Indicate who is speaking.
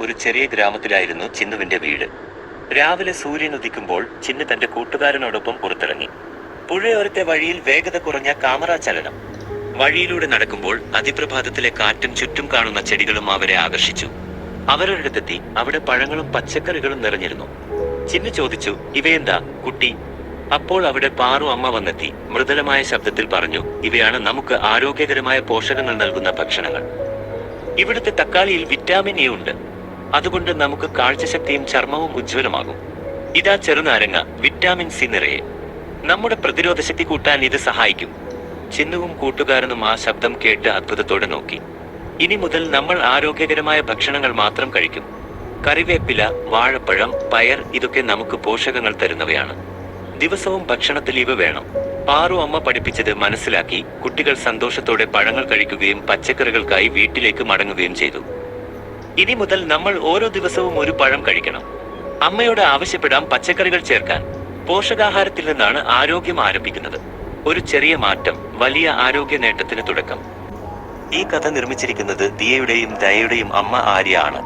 Speaker 1: ഒരു ചെറിയ ഗ്രാമത്തിലായിരുന്നു ചിന്നുവിന്റെ വീട്. രാവിലെ സൂര്യൻ ഉദിക്കുമ്പോൾ ചിന്നു തന്റെ കൂട്ടുകാരനോടൊപ്പം പുറത്തിറങ്ങി. പുഴയോരത്തെ വഴിയിൽ വേഗത കുറഞ്ഞ കാമറ ചലനം. വഴിയിലൂടെ നടക്കുമ്പോൾ അതിപ്രഭാതത്തിലെ കാറ്റും ചുറ്റും കാണുന്ന ചെടികളും അവരെ ആകർഷിച്ചു. അവരൊരിടത്തെത്തി. അവിടെ പഴങ്ങളും പച്ചക്കറികളും നിറഞ്ഞിരുന്നു. ചിന്നു ചോദിച്ചു, ഇവയെന്താ കുട്ടി? അപ്പോൾ അവിടെ പാറു അമ്മ വന്നെത്തി. മൃദുലമായ ശബ്ദത്തിൽ പറഞ്ഞു, ഇവയാണ് നമുക്ക് ആരോഗ്യകരമായ പോഷകങ്ങൾ നൽകുന്ന ഭക്ഷണങ്ങൾ. ഇവിടുത്തെ തക്കാളിയിൽ വിറ്റാമിൻ എ ഉണ്ട്. അതുകൊണ്ട് നമുക്ക് കാഴ്ചശക്തിയും ചർമ്മവും ഉജ്ജ്വലമാകും. ഇതാ ചെറുനാരങ്ങ, വിറ്റാമിൻ സി നിറയെ. നമ്മുടെ പ്രതിരോധശക്തി കൂട്ടാൻ ഇത് സഹായിക്കും. ചിന്നുവും കൂട്ടുകാരനും ആ ശബ്ദം കേട്ട് അത്ഭുതത്തോടെ നോക്കി. ഇനി മുതൽ നമ്മൾ ആരോഗ്യകരമായ ഭക്ഷണങ്ങൾ മാത്രം കഴിക്കും. കറിവേപ്പില, വാഴപ്പഴം, പയർ, ഇതൊക്കെ നമുക്ക് പോഷകങ്ങൾ തരുന്നവയാണ്. ദിവസവും ഭക്ഷണത്തിൽ ഇവ വേണം. പാറു അമ്മ പഠിപ്പിച്ചത് മനസ്സിലാക്കി കുട്ടികൾ സന്തോഷത്തോടെ പഴങ്ങൾ കഴിക്കുകയും പച്ചക്കറികൾക്കായി വീട്ടിലേക്ക് മടങ്ങുകയും ചെയ്തു. ഇനി മുതൽ നമ്മൾ ഓരോ ദിവസവും ഒരു പഴം കഴിക്കണം. അമ്മയോട് ആവശ്യപ്പെടാം പച്ചക്കറികൾ ചേർക്കാൻ. പോഷകാഹാരത്തിൽ നിന്നാണ് ആരോഗ്യം ആരംഭിക്കുന്നത്. ഒരു ചെറിയ മാറ്റം, വലിയ ആരോഗ്യ നേട്ടത്തിന് തുടക്കം. ഈ കഥ നിർമ്മിച്ചിരിക്കുന്നത് ദിയയുടെയും ദയയുടെയും അമ്മ ആര്യ ആണ്.